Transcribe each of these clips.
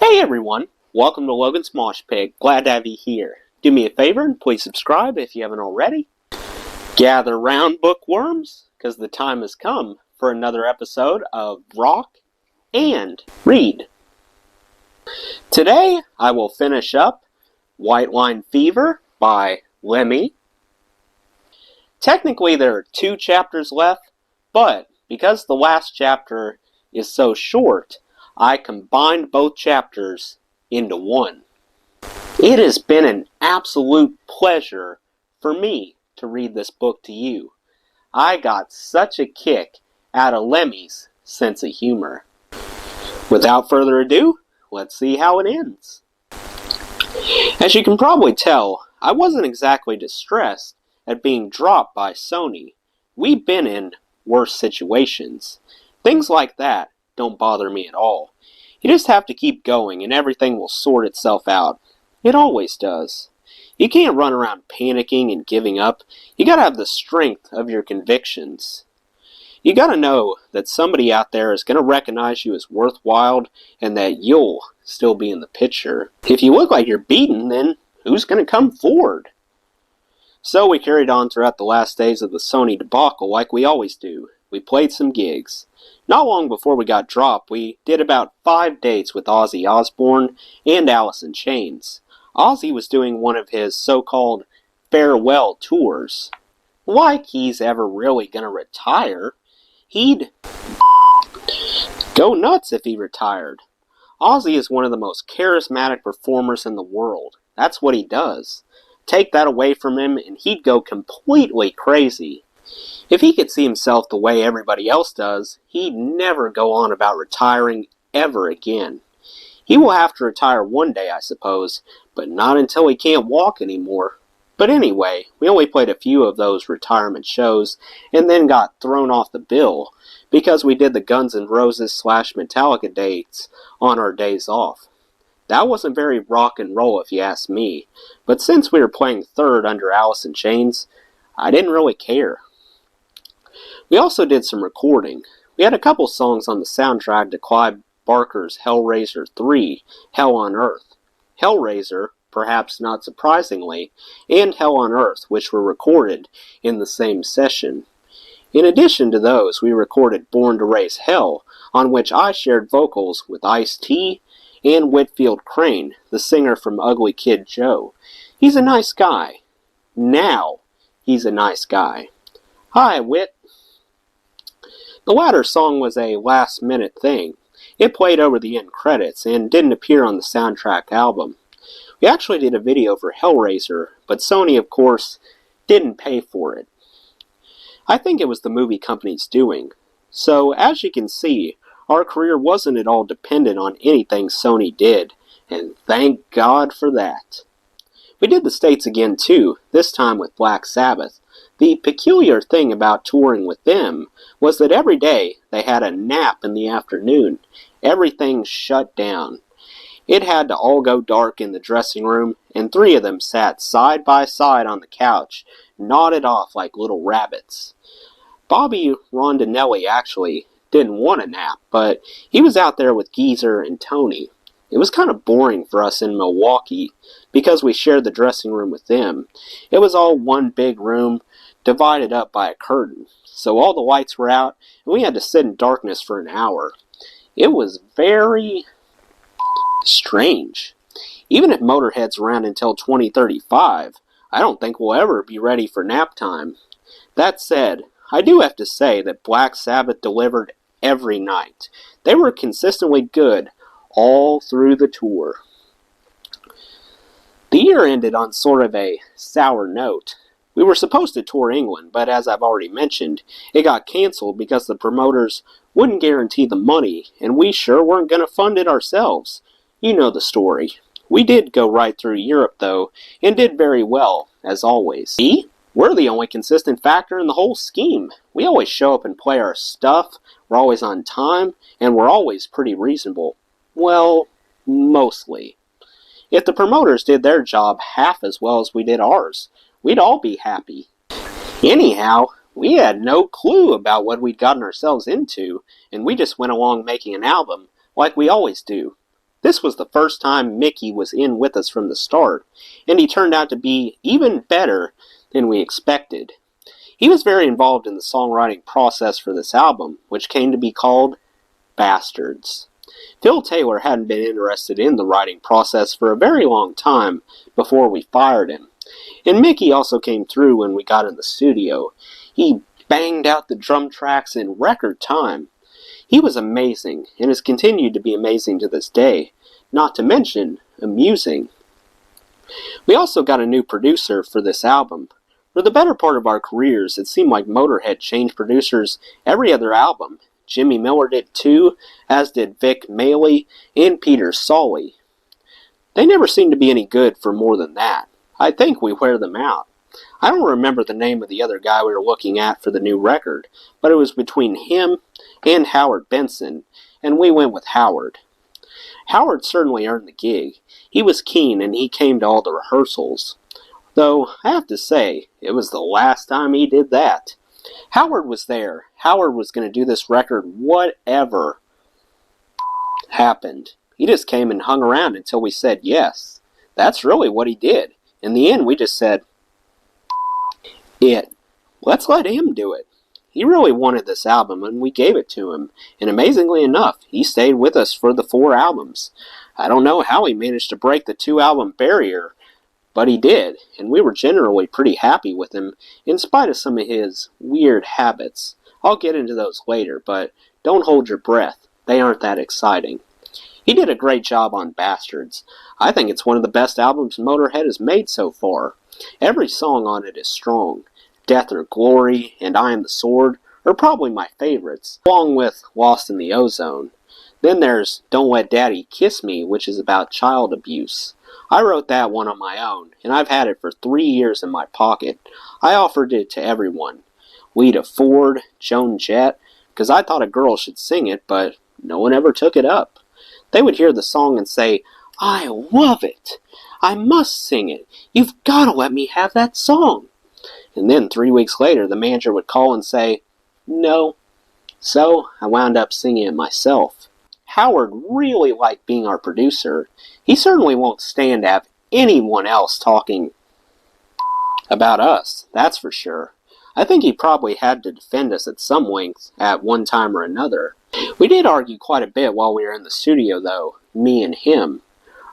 Hey everyone, welcome to Logan's Mosh Pit. Glad to have you here. Do me a favor and please subscribe if you haven't already. Gather round, bookworms, because the time has come for another episode of Rock and Read. Today I will finish up White Line Fever by Lemmy. Technically there are 2 chapters left, but because the last chapter is so short, I combined both chapters into one. It has been an absolute pleasure for me to read this book to you. I got such a kick out of Lemmy's sense of humor. Without further ado, let's see how it ends. As you can probably tell, I wasn't exactly distressed at being dropped by Sony. We've been in worse situations. Things like that don't bother me at all. You just have to keep going and everything will sort itself out. It always does. You can't run around panicking and giving up. You gotta have the strength of your convictions. You gotta know that somebody out there is gonna recognize you as worthwhile and that you'll still be in the picture. If you look like you're beaten, then who's gonna come forward? So we carried on throughout the last days of the Sony debacle like we always do. We played some gigs. Not long before we got dropped, we did about 5 dates with Ozzy Osbourne and Alice in Chains. Ozzy was doing one of his so-called farewell tours. Like he's ever really gonna retire. He'd go nuts if he retired. Ozzy is one of the most charismatic performers in the world. That's what he does. Take that away from him and he'd go completely crazy. If he could see himself the way everybody else does, he'd never go on about retiring ever again. He will have to retire one day, I suppose, but not until he can't walk anymore. But anyway, we only played a few of those retirement shows and then got thrown off the bill because we did the Guns N' Roses / Metallica dates on our days off. That wasn't very rock and roll if you ask me, but since we were playing third under Alice in Chains, I didn't really care. We also did some recording. We had a couple songs on the soundtrack to Clive Barker's Hellraiser 3, Hell on Earth. Hellraiser, perhaps not surprisingly, and Hell on Earth, which were recorded in the same session. In addition to those, we recorded Born to Raise Hell, on which I shared vocals with Ice-T and Whitfield Crane, the singer from Ugly Kid Joe. He's a nice guy. Now, he's a nice guy. Hi, Whit. The latter song was a last-minute thing. It played over the end credits and didn't appear on the soundtrack album. We actually did a video for Hellraiser, but Sony, of course, didn't pay for it. I think it was the movie company's doing. So, as you can see, our career wasn't at all dependent on anything Sony did, and thank God for that. We did the States again too, this time with Black Sabbath. The peculiar thing about touring with them was that every day they had a nap in the afternoon. Everything shut down. It had to all go dark in the dressing room, and 3 of them sat side by side on the couch, nodded off like little rabbits. Bobby Rondinelli actually didn't want a nap, but he was out there with Geezer and Tony. It was kind of boring for us in Milwaukee, because we shared the dressing room with them. It was all one big room, divided up by a curtain, so all the lights were out, and we had to sit in darkness for an hour. It was very strange. Even if Motorhead's around until 2035, I don't think we'll ever be ready for nap time. That said, I do have to say that Black Sabbath delivered every night. They were consistently good all through the tour. The year ended on sort of a sour note. We were supposed to tour England, but as I've already mentioned, it got canceled because the promoters wouldn't guarantee the money, and we sure weren't going to fund it ourselves. You know the story. We did go right through Europe, though, and did very well, as always. See? We're the only consistent factor in the whole scheme. We always show up and play our stuff, we're always on time, and we're always pretty reasonable. Well, mostly. If the promoters did their job half as well as we did ours, we'd all be happy. Anyhow, we had no clue about what we'd gotten ourselves into, and we just went along making an album like we always do. This was the first time Mickey was in with us from the start, and he turned out to be even better than we expected. He was very involved in the songwriting process for this album, which came to be called Bastards. Phil Taylor hadn't been interested in the writing process for a very long time before we fired him. And Mickey also came through when we got in the studio. He banged out the drum tracks in record time. He was amazing, and has continued to be amazing to this day, not to mention amusing. We also got a new producer for this album. For the better part of our careers, it seemed like Motorhead changed producers every other album. Jimmy Miller did too, as did Vic Mailey and Peter Solly. They never seemed to be any good for more than that. I think we wear them out. I don't remember the name of the other guy we were looking at for the new record, but it was between him and Howard Benson, and we went with Howard. Howard certainly earned the gig. He was keen and he came to all the rehearsals. Though, I have to say, it was the last time he did that. Howard was there. Howard was going to do this record whatever happened. He just came and hung around until we said yes. That's really what he did. In the end, we just said, let's let him do it. He really wanted this album, and we gave it to him. And amazingly enough, he stayed with us for the 4 albums. I don't know how he managed to break the 2-album barrier, but he did, and we were generally pretty happy with him, in spite of some of his weird habits. I'll get into those later, but don't hold your breath. They aren't that exciting. He did a great job on Bastards. I think it's one of the best albums Motorhead has made so far. Every song on it is strong. Death or Glory and I Am the Sword are probably my favorites, along with Lost in the Ozone. Then there's Don't Let Daddy Kiss Me, which is about child abuse. I wrote that one on my own, and I've had it for 3 years in my pocket. I offered it to everyone. Lita Ford, Joan Jett, because I thought a girl should sing it, but no one ever took it up. They would hear the song and say, "I love it! I must sing it! You've got to let me have that song!" And then 3 weeks later, the manager would call and say, "No." So I wound up singing it myself. Howard really liked being our producer. He certainly won't stand to have anyone else talking about us, that's for sure. I think he probably had to defend us at some length at one time or another. We did argue quite a bit while we were in the studio, though, me and him.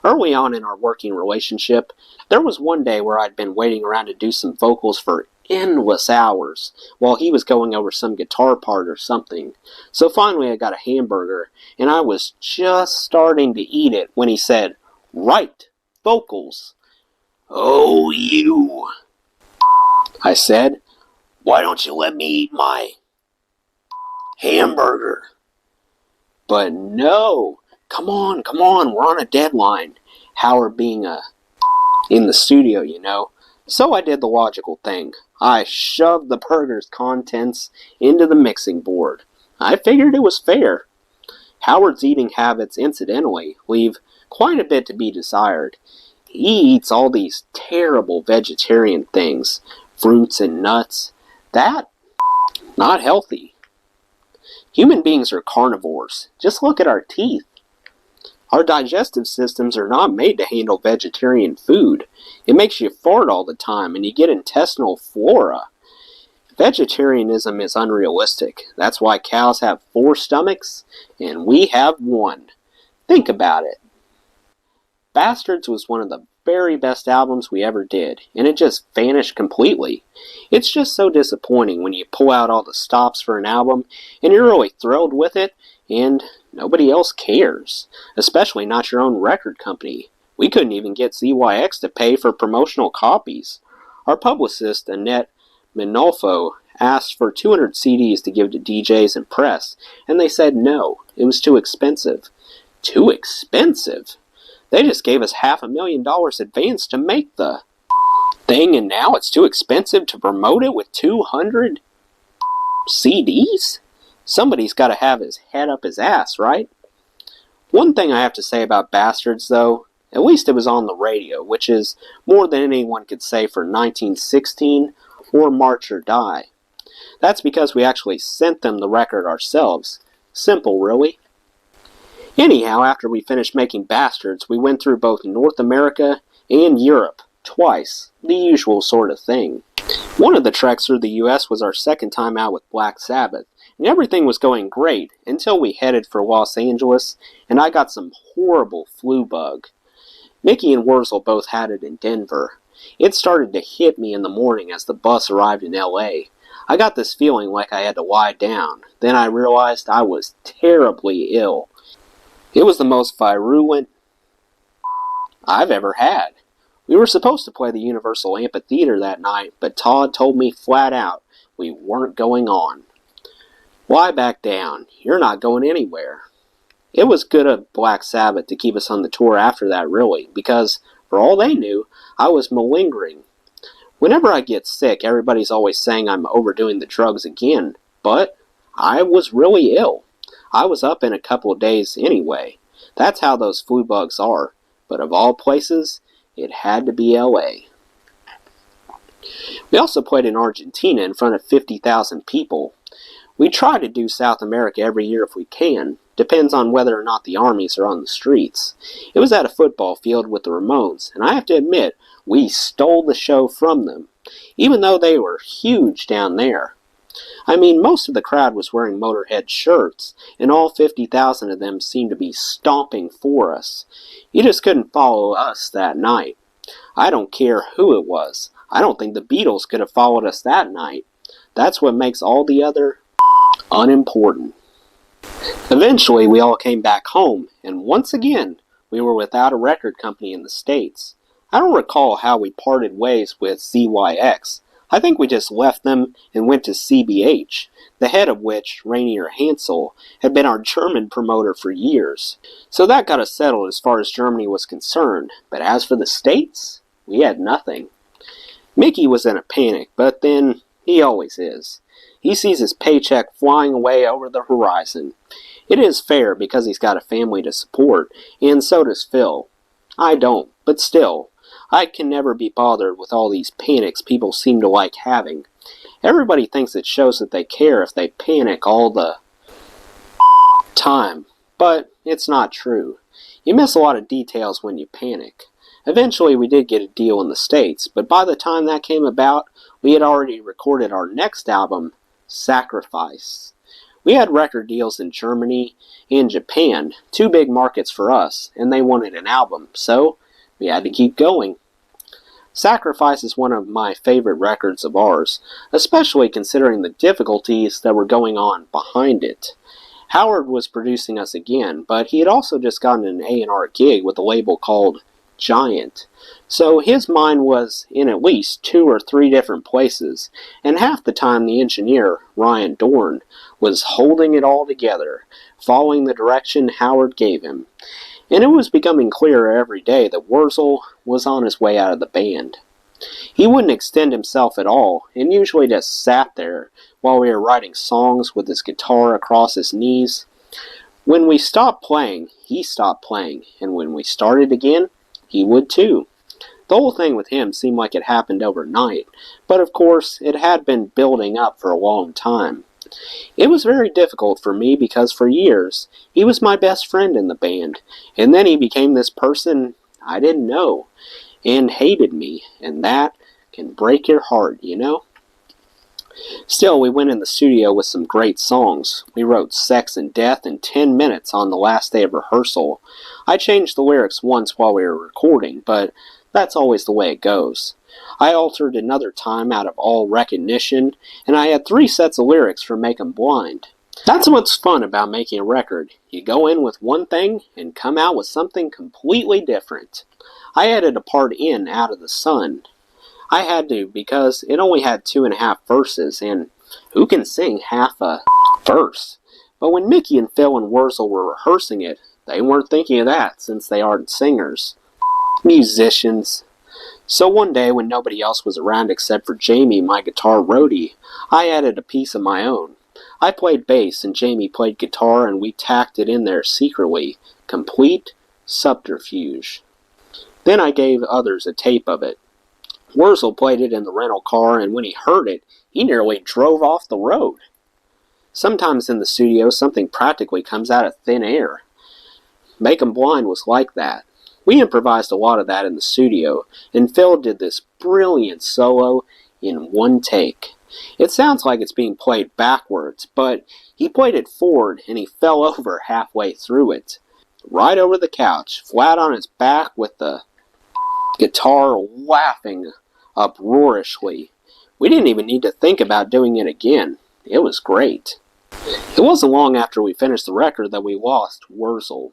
Early on in our working relationship, there was one day where I'd been waiting around to do some vocals for endless hours while he was going over some guitar part or something. So finally I got a hamburger, and I was just starting to eat it when he said, "Right, vocals." "Oh, you," I said. "Why don't you let me eat my hamburger?" But no. Come on, we're on a deadline. Howard being in the studio, you know. So I did the logical thing. I shoved the burger's contents into the mixing board. I figured it was fair. Howard's eating habits, incidentally, leave quite a bit to be desired. He eats all these terrible vegetarian things, fruits and nuts. That, not healthy. Human beings are carnivores. Just look at our teeth. Our digestive systems are not made to handle vegetarian food. It makes you fart all the time, and you get intestinal flora. Vegetarianism is unrealistic. That's why cows have 4 stomachs, and we have 1. Think about it. Bastards was one of the very best albums we ever did, and it just vanished completely. It's just so disappointing when you pull out all the stops for an album, and you're really thrilled with it, and nobody else cares. Especially not your own record company. We couldn't even get ZYX to pay for promotional copies. Our publicist, Annette Minolfo, asked for 200 CDs to give to DJs and press, and they said no, it was too expensive. Too expensive? They just gave us $500,000 advance to make the thing, and now it's too expensive to promote it with 200 CDs? Somebody's got to have his head up his ass, right? One thing I have to say about Bastards, though, at least it was on the radio, which is more than anyone could say for 1916 or March or Die. That's because we actually sent them the record ourselves. Simple, really. Anyhow, after we finished making Bastards, we went through both North America and Europe twice, the usual sort of thing. One of the treks through the US was our second time out with Black Sabbath, and everything was going great until we headed for Los Angeles, and I got some horrible flu bug. Mickey and Würzel both had it in Denver. It started to hit me in the morning as the bus arrived in LA. I got this feeling like I had to lie down. Then I realized I was terribly ill. It was the most virulent I've ever had. We were supposed to play the Universal Amphitheater that night, but Todd told me flat out we weren't going on. Why back down? You're not going anywhere. It was good of Black Sabbath to keep us on the tour after that, really, because, for all they knew, I was malingering. Whenever I get sick, everybody's always saying I'm overdoing the drugs again, but I was really ill. I was up in a couple of days anyway. That's how those flu bugs are. But of all places, it had to be LA. We also played in Argentina in front of 50,000 people. We try to do South America every year if we can. Depends on whether or not the armies are on the streets. It was at a football field with the Ramones, and I have to admit, we stole the show from them, even though they were huge down there. I mean, most of the crowd was wearing Motorhead shirts, and all 50,000 of them seemed to be stomping for us. You just couldn't follow us that night. I don't care who it was. I don't think the Beatles could have followed us that night. That's what makes all the other unimportant. Eventually, we all came back home, and once again, we were without a record company in the States. I don't recall how we parted ways with ZYX. I think we just left them and went to CBH, the head of which, Rainier Hansel, had been our German promoter for years. So that got us settled as far as Germany was concerned, but as for the States, we had nothing. Mickey was in a panic, but then he always is. He sees his paycheck flying away over the horizon. It is fair because he's got a family to support, and so does Phil. I don't, but still, I can never be bothered with all these panics people seem to like having. Everybody thinks it shows that they care if they panic all the time, but it's not true. You miss a lot of details when you panic. Eventually we did get a deal in the States, but by the time that came about, we had already recorded our next album, Sacrifice. We had record deals in Germany and Japan, two big markets for us, and they wanted an album, so we had to keep going. Sacrifice is one of my favorite records of ours, especially considering the difficulties that were going on behind it. Howard was producing us again, but he had also just gotten an A&R gig with a label called Giant. So his mind was in at least 2 or 3 different places, and half the time the engineer, Ryan Dorn, was holding it all together, following the direction Howard gave him. And it was becoming clearer every day that Würzel was on his way out of the band. He wouldn't extend himself at all, and usually just sat there while we were writing songs with his guitar across his knees. When we stopped playing, he stopped playing, and when we started again, he would too. The whole thing with him seemed like it happened overnight, but of course it had been building up for a long time. It was very difficult for me because for years he was my best friend in the band, and then he became this person I didn't know, and hated me, and that can break your heart, you know? Still, we went in the studio with some great songs. We wrote Sex and Death in 10 minutes on the last day of rehearsal. I changed the lyrics once while we were recording, but that's always the way it goes. I altered Another Time out of all recognition, and I had 3 sets of lyrics for Make 'Em Blind. That's what's fun about making a record. You go in with one thing and come out with something completely different. I added a part in Out of the Sun. I had to because it only had 2.5 verses, and who can sing half a verse? But when Mickey and Phil and Würzel were rehearsing it, they weren't thinking of that since they aren't singers. Musicians. So one day when nobody else was around except for Jamie, my guitar roadie, I added a piece of my own. I played bass and Jamie played guitar and we tacked it in there secretly. Complete subterfuge. Then I gave others a tape of it. Würzel played it in the rental car, and when he heard it, he nearly drove off the road. Sometimes in the studio, something practically comes out of thin air. Make 'Em Blind was like that. We improvised a lot of that in the studio, and Phil did this brilliant solo in one take. It sounds like it's being played backwards, but he played it forward and he fell over halfway through it. Right over the couch, flat on his back with the guitar laughing uproariously. We didn't even need to think about doing it again. It was great. It wasn't long after we finished the record that we lost Würzel.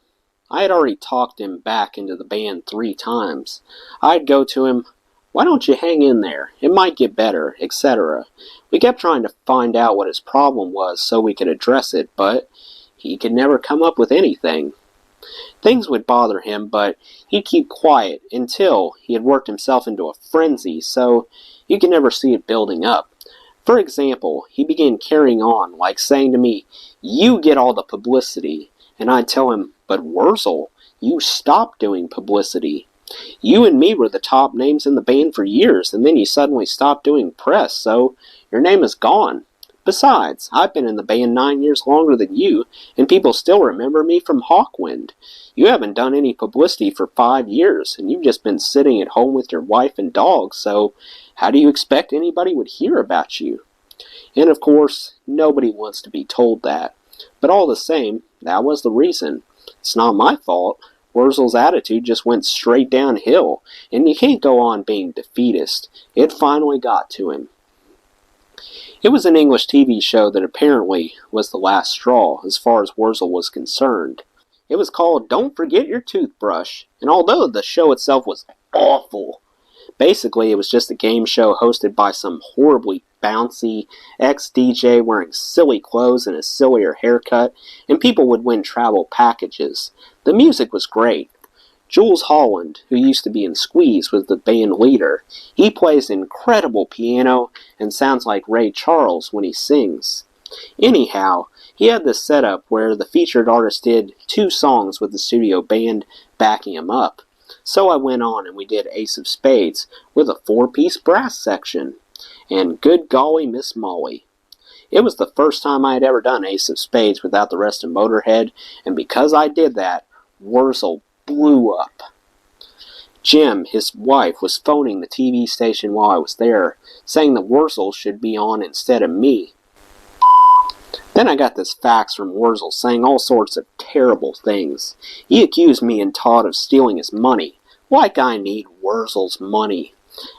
I had already talked him back into the band 3 times. I'd go to him, "Why don't you hang in there? It might get better," etc. We kept trying to find out what his problem was so we could address it, but he could never come up with anything. Things would bother him, but he'd keep quiet until he had worked himself into a frenzy, so you could never see it building up. For example, he began carrying on, like saying to me, "You get all the publicity," and I'd tell him, "But Würzel, you stopped doing publicity. You and me were the top names in the band for years, and then you suddenly stopped doing press, so your name is gone. Besides, I've been in the band 9 years longer than you, and people still remember me from Hawkwind. You haven't done any publicity for 5 years, and you've just been sitting at home with your wife and dog, so how do you expect anybody would hear about you?" And of course, nobody wants to be told that. But all the same, that was the reason. It's not my fault. Wurzel's attitude just went straight downhill, and you can't go on being defeatist. It finally got to him. It was an English TV show that apparently was the last straw as far as Würzel was concerned. It was called Don't Forget Your Toothbrush, and although the show itself was awful, basically it was just a game show hosted by some horribly bouncy ex-DJ wearing silly clothes and a sillier haircut, and people would win travel packages. The music was great. Jules Holland, who used to be in Squeeze, was the band leader. He plays incredible piano and sounds like Ray Charles when he sings. Anyhow, he had this setup where the featured artist did 2 songs with the studio band backing him up. So I went on and we did Ace of Spades with a 4-piece brass section. And good golly, Miss Molly. It was the first time I had ever done Ace of Spades without the rest of Motorhead, and because I did that, Würzel blew up. Jim, his wife, was phoning the TV station while I was there, saying that Würzel should be on instead of me. Then I got this fax from Würzel saying all sorts of terrible things. He accused me and Todd of stealing his money. Like I need Wurzel's money.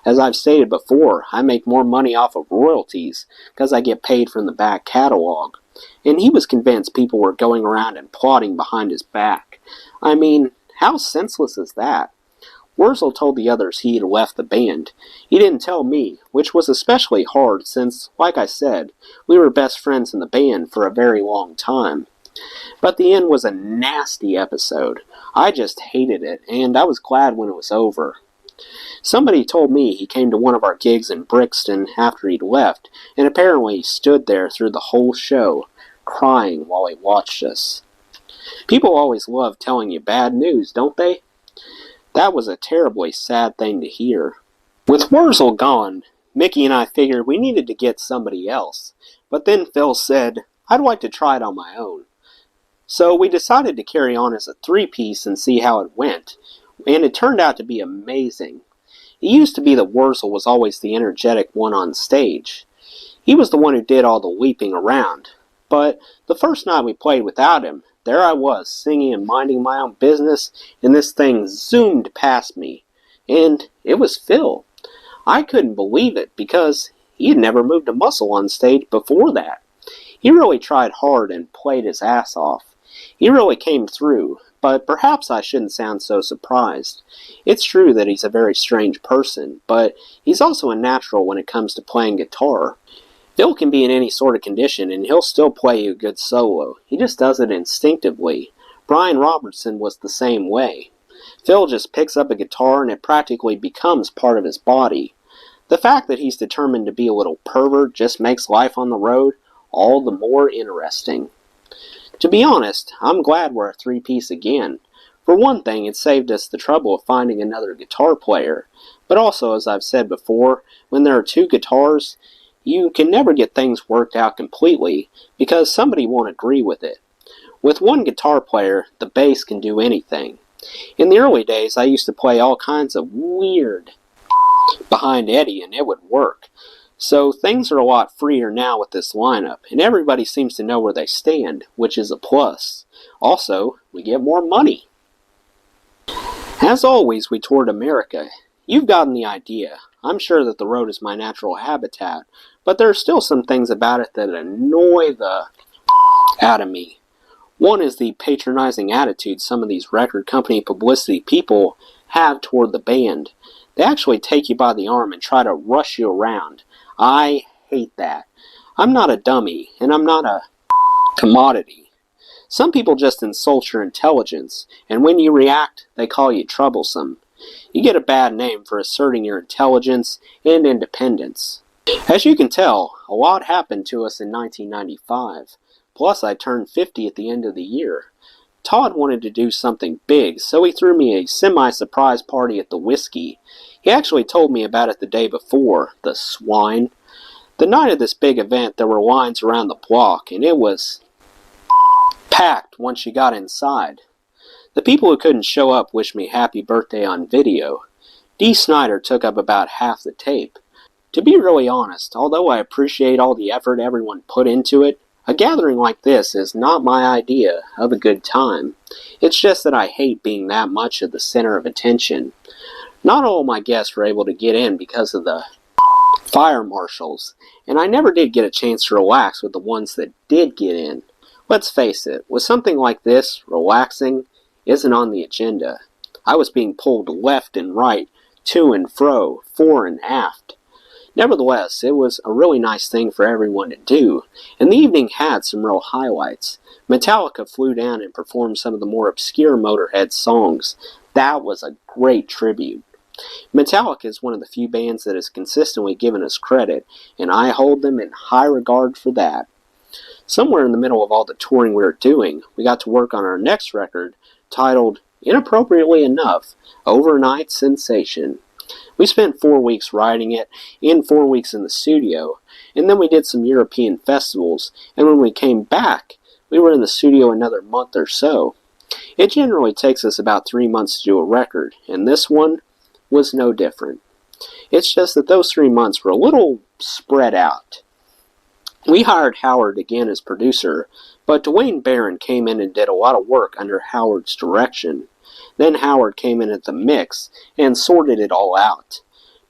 As I've stated before, I make more money off of royalties because I get paid from the back catalog. And he was convinced people were going around and plotting behind his back. I mean, how senseless is that? Würzel told the others he had left the band. He didn't tell me, which was especially hard since, like I said, we were best friends in the band for a very long time. But the end was a nasty episode. I just hated it, and I was glad when it was over. Somebody told me he came to one of our gigs in Brixton after he'd left, and apparently he stood there through the whole show, crying while he watched us. People always love telling you bad news, don't they? That was a terribly sad thing to hear. With Würzel gone, Mickey and I figured we needed to get somebody else, but then Phil said, "I'd like to try it on my own." So we decided to carry on as a 3-piece and see how it went, and it turned out to be amazing. It used to be that Würzel was always the energetic one on stage. He was the one who did all the leaping around, but the first night we played without him, there I was, singing and minding my own business, and this thing zoomed past me. And it was Phil. I couldn't believe it, because he had never moved a muscle on stage before that. He really tried hard and played his ass off. He really came through, but perhaps I shouldn't sound so surprised. It's true that he's a very strange person, but he's also a natural when it comes to playing guitar. Phil can be in any sort of condition, and he'll still play you a good solo. He just does it instinctively. Brian Robertson was the same way. Phil just picks up a guitar, and it practically becomes part of his body. The fact that he's determined to be a little pervert just makes life on the road all the more interesting. To be honest, I'm glad we're a 3-piece again. For one thing, it saved us the trouble of finding another guitar player. But also, as I've said before, when there are 2 guitars, you can never get things worked out completely, because somebody won't agree with it. With one guitar player, the bass can do anything. In the early days, I used to play all kinds of weird behind Eddie, and it would work. So things are a lot freer now with this lineup, and everybody seems to know where they stand, which is a plus. Also, we get more money. As always, we toured America. You've gotten the idea. I'm sure that the road is my natural habitat, but there are still some things about it that annoy the out of me. One is the patronizing attitude some of these record company publicity people have toward the band. They actually take you by the arm and try to rush you around. I hate that. I'm not a dummy, and I'm not a commodity. Some people just insult your intelligence, and when you react, they call you troublesome. You get a bad name for asserting your intelligence and independence. As you can tell, a lot happened to us in 1995. Plus, I turned 50 at the end of the year. Todd wanted to do something big, so he threw me a semi-surprise party at the Whiskey. He actually told me about it the day before, the swine. The night of this big event, there were lines around the block, and it was packed once you got inside. The people who couldn't show up wished me happy birthday on video. Dee Snider took up about half the tape. To be really honest, although I appreciate all the effort everyone put into it, a gathering like this is not my idea of a good time. It's just that I hate being that much of the center of attention. Not all my guests were able to get in because of the fire marshals, and I never did get a chance to relax with the ones that did get in. Let's face it, with something like this, relaxing isn't on the agenda. I was being pulled left and right, to and fro, fore and aft. Nevertheless, it was a really nice thing for everyone to do, and the evening had some real highlights. Metallica flew down and performed some of the more obscure Motorhead songs. That was a great tribute. Metallica is one of the few bands that has consistently given us credit, and I hold them in high regard for that. Somewhere in the middle of all the touring we were doing, we got to work on our next record, titled, inappropriately enough, Overnight Sensation. We spent 4 weeks writing it, and 4 weeks in the studio, and then we did some European festivals, and when we came back, we were in the studio another month or so. It generally takes us about 3 months to do a record, and this one was no different. It's just that those 3 months were a little spread out. We hired Howard again as producer, but Dwayne Barron came in and did a lot of work under Howard's direction. Then Howard came in at the mix and sorted it all out.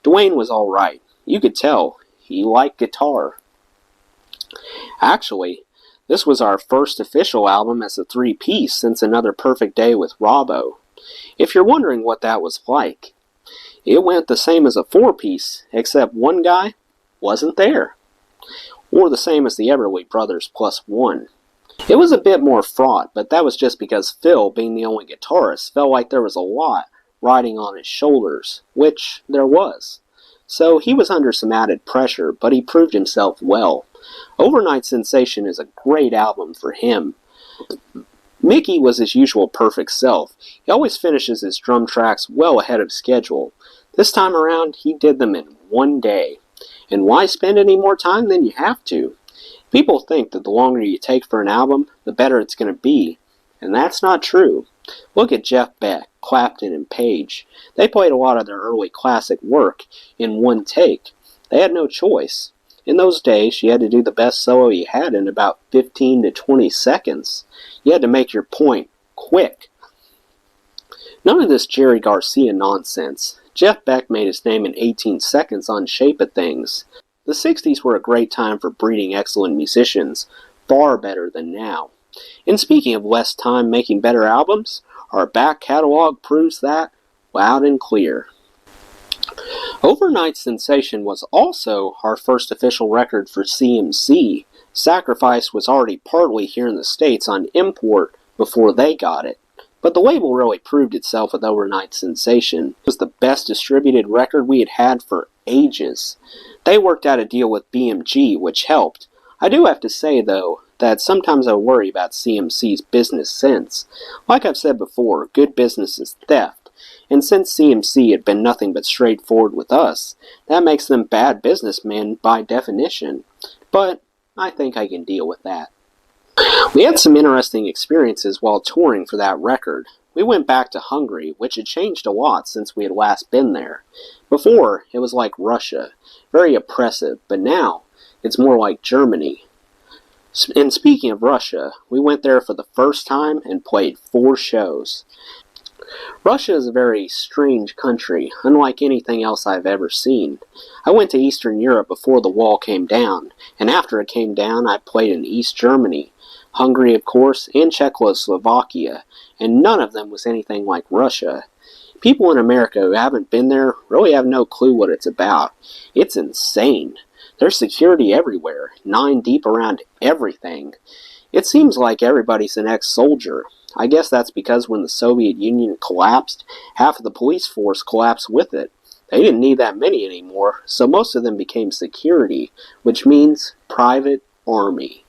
Dwayne was all right. You could tell he liked guitar. Actually, this was our first official album as a 3-piece since Another Perfect Day with Robbo. If you're wondering what that was like, it went the same as a 4-piece, except one guy wasn't there. Or the same as the Everly Brothers plus one. It was a bit more fraught, but that was just because Phil, being the only guitarist, felt like there was a lot riding on his shoulders, which there was. So he was under some added pressure, but he proved himself well. Overnight Sensation is a great album for him. Mickey was his usual perfect self. He always finishes his drum tracks well ahead of schedule. This time around, he did them in one day. And why spend any more time than you have to? People think that the longer you take for an album, the better it's going to be, and that's not true. Look at Jeff Beck, Clapton, and Page. They played a lot of their early classic work in one take. They had no choice. In those days, you had to do the best solo you had in about 15 to 20 seconds. You had to make your point quick. None of this Jerry Garcia nonsense. Jeff Beck made his name in 18 seconds on Shape of Things. The 60s were a great time for breeding excellent musicians, far better than now. And speaking of less time making better albums, our back catalog proves that loud and clear. Overnight Sensation was also our first official record for CMC. Sacrifice was already partly here in the States on import before they got it. But the label really proved itself with Overnight Sensation. It was the best distributed record we had had for ages. They worked out a deal with BMG, which helped. I do have to say, though, that sometimes I worry about CMC's business sense. Like I've said before, good business is theft. And since CMC had been nothing but straightforward with us, that makes them bad businessmen by definition. But I think I can deal with that. We had some interesting experiences while touring for that record. We went back to Hungary, which had changed a lot since we had last been there. Before, it was like Russia, very oppressive, but now it's more like Germany. And speaking of Russia, we went there for the first time and played 4 shows. Russia is a very strange country, unlike anything else I've ever seen. I went to Eastern Europe before the wall came down, and after it came down I played in East Germany, Hungary of course, and Czechoslovakia, and none of them was anything like Russia. People in America who haven't been there really have no clue what it's about. It's insane. There's security everywhere, 9 deep around everything. It seems like everybody's an ex-soldier. I guess that's because when the Soviet Union collapsed, half of the police force collapsed with it. They didn't need that many anymore, so most of them became security, which means private army.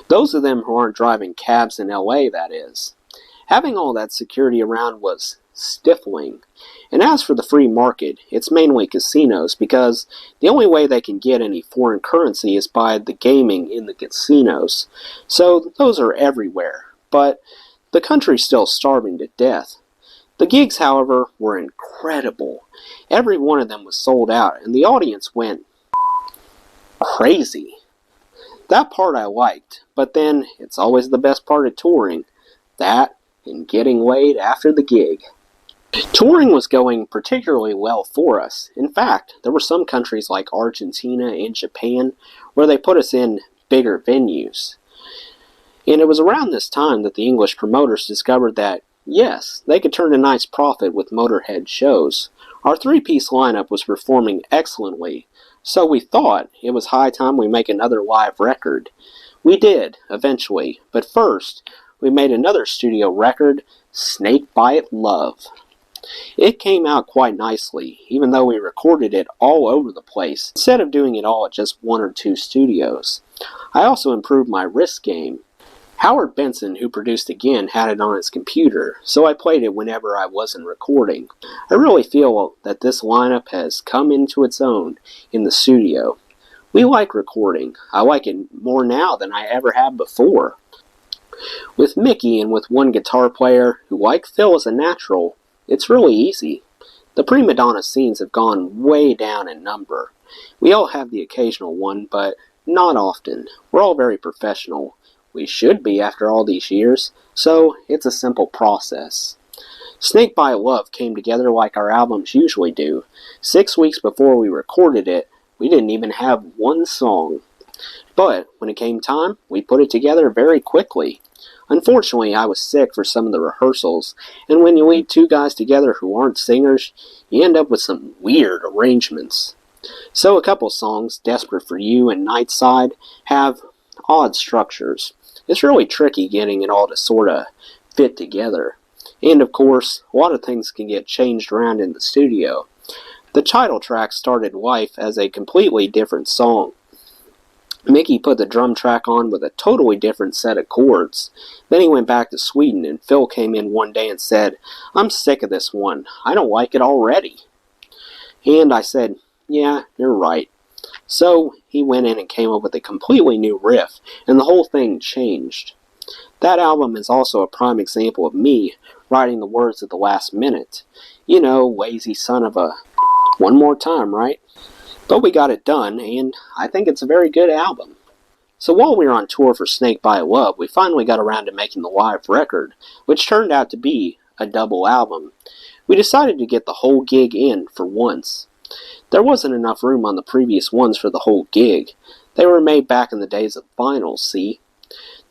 Those of them who aren't driving cabs in LA, that is. Having all that security around was stifling. And as for the free market, it's mainly casinos, because the only way they can get any foreign currency is by the gaming in the casinos. So those are everywhere. But the country's still starving to death. The gigs, however, were incredible. Every one of them was sold out, and the audience went crazy. That part I liked, but then it's always the best part of touring. That and getting laid after the gig. Touring was going particularly well for us. In fact, there were some countries like Argentina and Japan where they put us in bigger venues. And it was around this time that the English promoters discovered that, yes, they could turn a nice profit with Motorhead shows. Our 3-piece lineup was performing excellently, so we thought it was high time we make another live record. We did, eventually, but first, we made another studio record, Snake Bite Love. It came out quite nicely, even though we recorded it all over the place, instead of doing it all at just 1 or 2 studios. I also improved my wrist game. Howard Benson, who produced Again, had it on his computer, so I played it whenever I wasn't recording. I really feel that this lineup has come into its own in the studio. We like recording. I like it more now than I ever have before. With Mickey and with one guitar player, who like Phil is a natural, it's really easy. The prima donna scenes have gone way down in number. We all have the occasional one, but not often. We're all very professional. We should be after all these years, so it's a simple process. Snake Bite Love came together like our albums usually do. 6 weeks before we recorded it, we didn't even have one song. But when it came time, we put it together very quickly. Unfortunately, I was sick for some of the rehearsals, and when you lead 2 guys together who aren't singers, you end up with some weird arrangements. So a couple songs, Desperate for You and Nightside, have odd structures. It's really tricky getting it all to sort of fit together. And of course, a lot of things can get changed around in the studio. The title track started life as a completely different song. Mickey put the drum track on with a totally different set of chords. Then he went back to Sweden, and Phil came in one day and said, "I'm sick of this one. I don't like it already." And I said, "Yeah, you're right." So he went in and came up with a completely new riff, and the whole thing changed. That album is also a prime example of me writing the words at the last minute. You know, lazy son of a... One more time, right? But we got it done, and I think it's a very good album. So while we were on tour for Snake Bite Love, we finally got around to making the live record, which turned out to be a double album. We decided to get the whole gig in for once. There wasn't enough room on the previous ones for the whole gig. They were made back in the days of vinyl, see?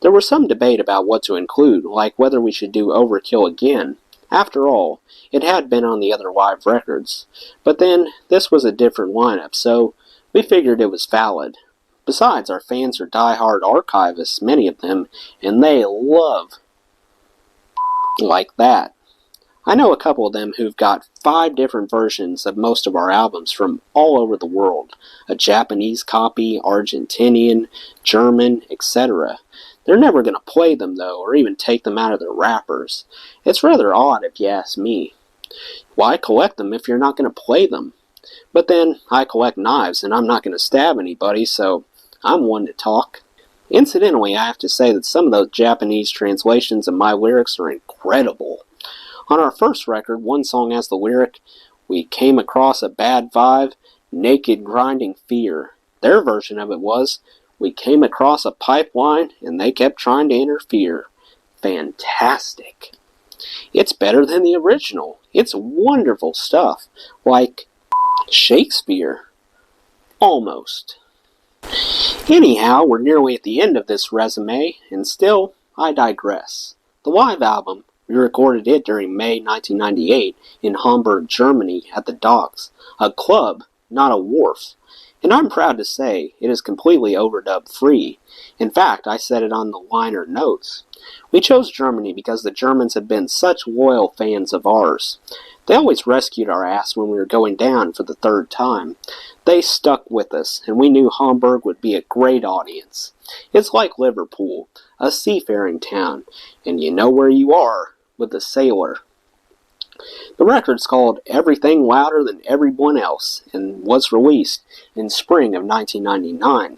There was some debate about what to include, like whether we should do Overkill again. After all, it had been on the other live records. But then, this was a different lineup, so we figured it was valid. Besides, our fans are die-hard archivists, many of them, and they love like that. I know a couple of them who've got 5 different versions of most of our albums from all over the world. A Japanese copy, Argentinian, German, etc. They're never going to play them, though, or even take them out of their wrappers. It's rather odd, if you ask me. Why collect them if you're not going to play them? But then, I collect knives, and I'm not going to stab anybody, so I'm one to talk. Incidentally, I have to say that some of those Japanese translations of my lyrics are incredible. On our first record, one song has the lyric, "We came across a bad vibe, naked grinding fear." Their version of it was, "We came across a pipeline and they kept trying to interfere." Fantastic. It's better than the original. It's wonderful stuff. Like Shakespeare. Almost. Anyhow, we're nearly at the end of this resume, and still, I digress. The live album, we recorded it during May 1998 in Hamburg, Germany at the Docks, a club, not a wharf. And I'm proud to say it is completely overdub free. In fact, I said it on the liner notes. We chose Germany because the Germans have been such loyal fans of ours. They always rescued our ass when we were going down for the third time. They stuck with us, and we knew Hamburg would be a great audience. It's like Liverpool, a seafaring town, and you know where you are with a sailor. The record's called Everything Louder Than Everyone Else and was released in spring of 1999.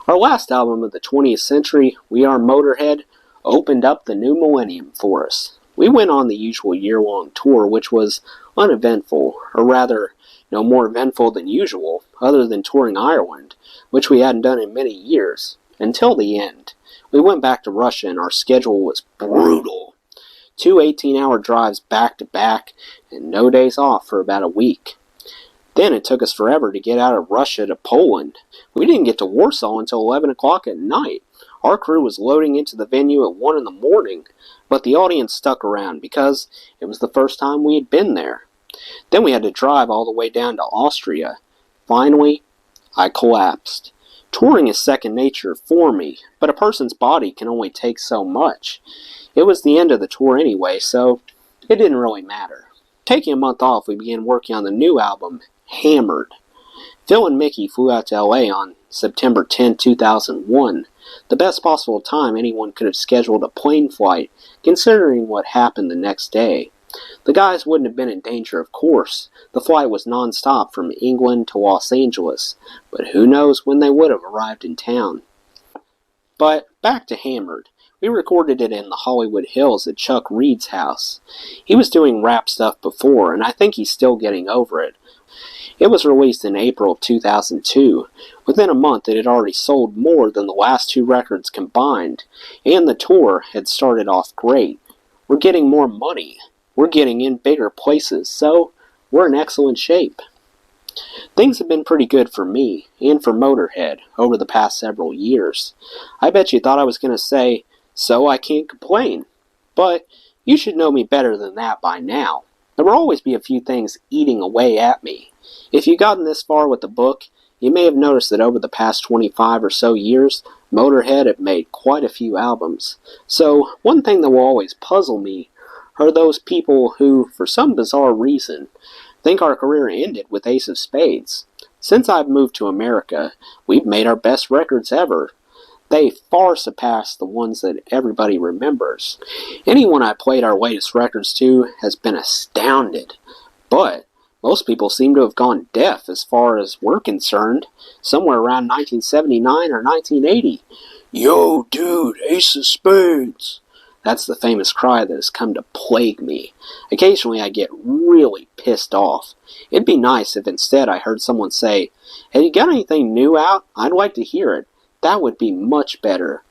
Our last album of the 20th century, We Are Motorhead, opened up the new millennium for us. We went on the usual year-long tour, which was uneventful, or rather, no more eventful than usual, other than touring Ireland, which we hadn't done in many years, until the end. We went back to Russia and our schedule was brutal. 2 18-hour drives back-to-back, and no days off for about a week. Then it took us forever to get out of Russia to Poland. We didn't get to Warsaw until 11 o'clock at night. Our crew was loading into the venue at 1 in the morning, but the audience stuck around because it was the first time we had been there. Then we had to drive all the way down to Austria. Finally, I collapsed. Touring is second nature for me, but a person's body can only take so much. It was the end of the tour anyway, so it didn't really matter. Taking a month off, we began working on the new album, Hammered. Phil and Mickey flew out to LA on September 10, 2001. The best possible time anyone could have scheduled a plane flight, considering what happened the next day. The guys wouldn't have been in danger, of course. The flight was non-stop from England to Los Angeles, but who knows when they would have arrived in town. But back to Hammered. We recorded it in the Hollywood Hills at Chuck Reed's house. He was doing rap stuff before, and I think he's still getting over it. It was released in April of 2002. Within a month, it had already sold more than the last two records combined, and the tour had started off great. We're getting more money. We're getting in bigger places, so we're in excellent shape. Things have been pretty good for me, and for Motorhead, over the past several years. I bet you thought I was going to say, so I can't complain. But you should know me better than that by now. There will always be a few things eating away at me. If you've gotten this far with the book, you may have noticed that over the past 25 or so years, Motorhead have made quite a few albums. So, one thing that will always puzzle me are those people who, for some bizarre reason, think our career ended with Ace of Spades. Since I've moved to America, we've made our best records ever. They far surpass the ones that everybody remembers. Anyone I played our latest records to has been astounded. But most people seem to have gone deaf as far as we're concerned, somewhere around 1979 or 1980. Yo, dude, Ace of Spades. That's the famous cry that has come to plague me. Occasionally I get really pissed off. It'd be nice if instead I heard someone say, "Have you got anything new out? I'd like to hear it." That would be much better.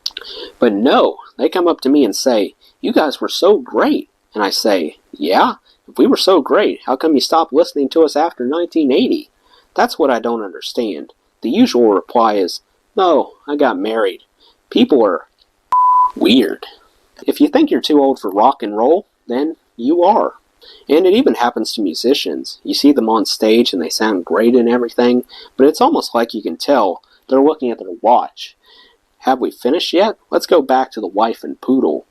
But no, they come up to me and say, "You guys were so great." And I say, "Yeah? If we were so great, how come you stopped listening to us after 1980? That's what I don't understand. The usual reply is, "No, I got married." People are weird. If you think you're too old for rock and roll, then you are. And it even happens to musicians. You see them on stage and they sound great and everything, but it's almost like you can tell they're looking at their watch. Have we finished yet? Let's go back to the wife and poodle.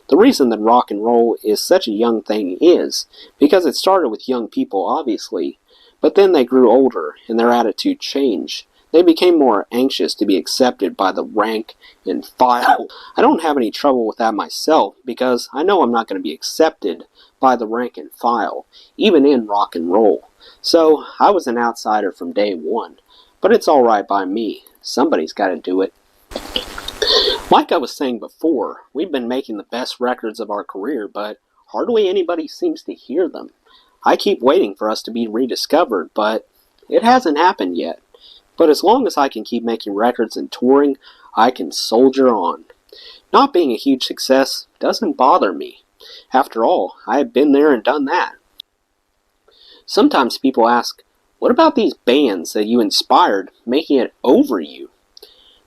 The reason that rock and roll is such a young thing is because it started with young people, obviously, but then they grew older and their attitude changed. They became more anxious to be accepted by the rank and file. I don't have any trouble with that myself because I know I'm not going to be accepted by the rank and file, even in rock and roll. So I was an outsider from day one, but it's alright by me. Somebody's got to do it. Like I was saying before, we've been making the best records of our career, but hardly anybody seems to hear them. I keep waiting for us to be rediscovered, but it hasn't happened yet. But as long as I can keep making records and touring, I can soldier on. Not being a huge success doesn't bother me. After all, I have been there and done that. Sometimes people ask, what about these bands that you inspired making it over you?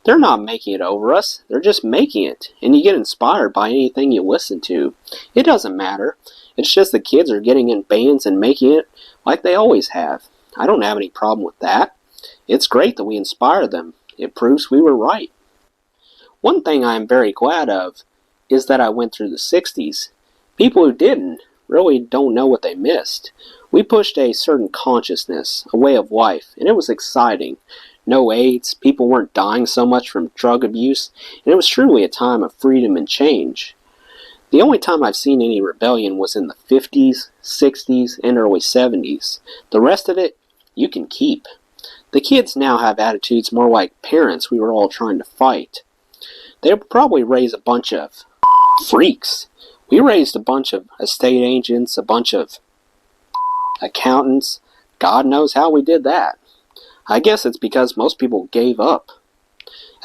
They're not making it over us, they're just making it, and you get inspired by anything you listen to. It doesn't matter. It's just the kids are getting in bands and making it like they always have. I don't have any problem with that. It's great that we inspire them. It proves we were right. One thing I am very glad of is that I went through the 60s. People who didn't really don't know what they missed. We pushed a certain consciousness, a way of life, and it was exciting. No AIDS, people weren't dying so much from drug abuse, and it was truly a time of freedom and change. The only time I've seen any rebellion was in the 50s, 60s, and early 70s. The rest of it, you can keep. The kids now have attitudes more like parents we were all trying to fight. They'll probably raise a bunch of freaks. We raised a bunch of estate agents, a bunch of accountants. God knows how we did that. I guess it's because most people gave up.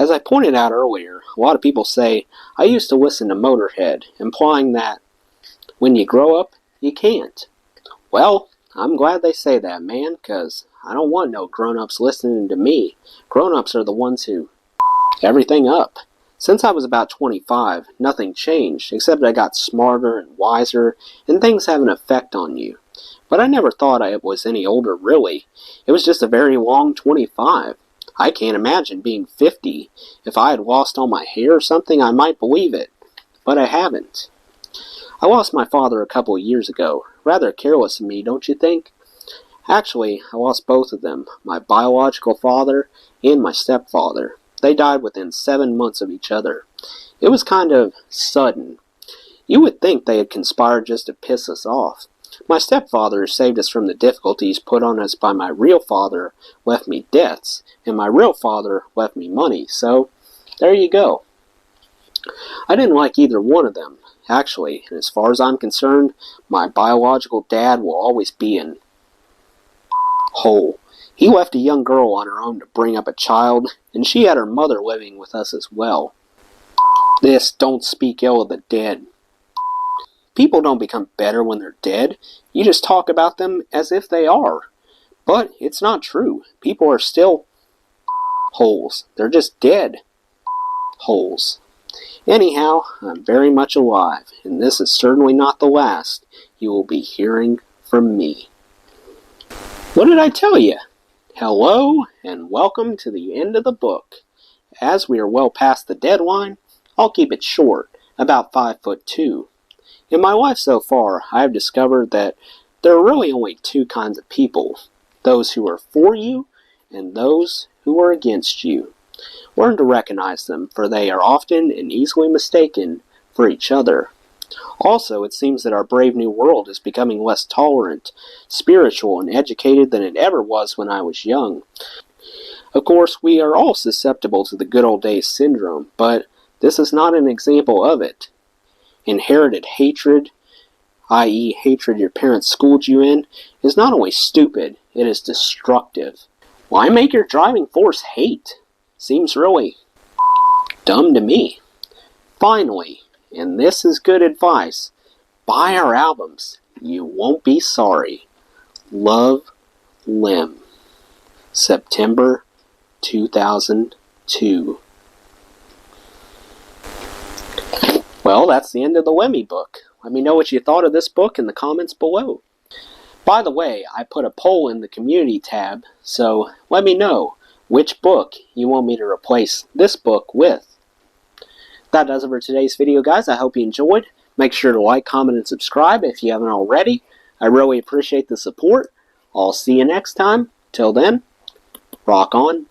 As I pointed out earlier, a lot of people say, I used to listen to Motorhead, implying that when you grow up, you can't. Well, I'm glad they say that, man, because I don't want no grown-ups listening to me. Grown-ups are the ones who everything up. Since I was about 25, nothing changed, except I got smarter and wiser, and things have an effect on you. But I never thought I was any older, really. It was just a very long 25. I can't imagine being 50. If I had lost all my hair or something, I might believe it. But I haven't. I lost my father a couple of years ago. Rather careless of me, don't you think? Actually, I lost both of them, my biological father and my stepfather. They died within 7 months of each other. It was kind of sudden. You would think they had conspired just to piss us off. My stepfather saved us from the difficulties put on us by my real father, left me debts, and my real father left me money, so there you go. I didn't like either one of them, actually, and as far as I'm concerned, my biological dad will always be in hole. He left a young girl on her own to bring up a child, and she had her mother living with us as well. This don't speak ill of the dead. People don't become better when they're dead. You just talk about them as if they are. But it's not true. People are still holes. They're just dead holes. Anyhow, I'm very much alive, and this is certainly not the last you will be hearing from me. What did I tell you? Hello, and welcome to the end of the book. As we are well past the deadline, I'll keep it short, about 5'2". In my life so far, I have discovered that there are really only two kinds of people, those who are for you and those who are against you. Learn to recognize them, for they are often and easily mistaken for each other. Also, it seems that our brave new world is becoming less tolerant, spiritual, and educated than it ever was when I was young. Of course, we are all susceptible to the good old days syndrome, but this is not an example of it. Inherited hatred, i.e. hatred your parents schooled you in, is not only stupid, it is destructive. Why make your driving force hate? Seems really dumb to me. Finally, and this is good advice, buy our albums. You won't be sorry. Love, Lem. September 2002. Well, that's the end of the Lemmy book. Let me know what you thought of this book in the comments below. By the way, I put a poll in the community tab, so let me know which book you want me to replace this book with. That does it for today's video, guys. I hope you enjoyed. Make sure to like, comment, and subscribe if you haven't already. I really appreciate the support. I'll see you next time. Till then, rock on.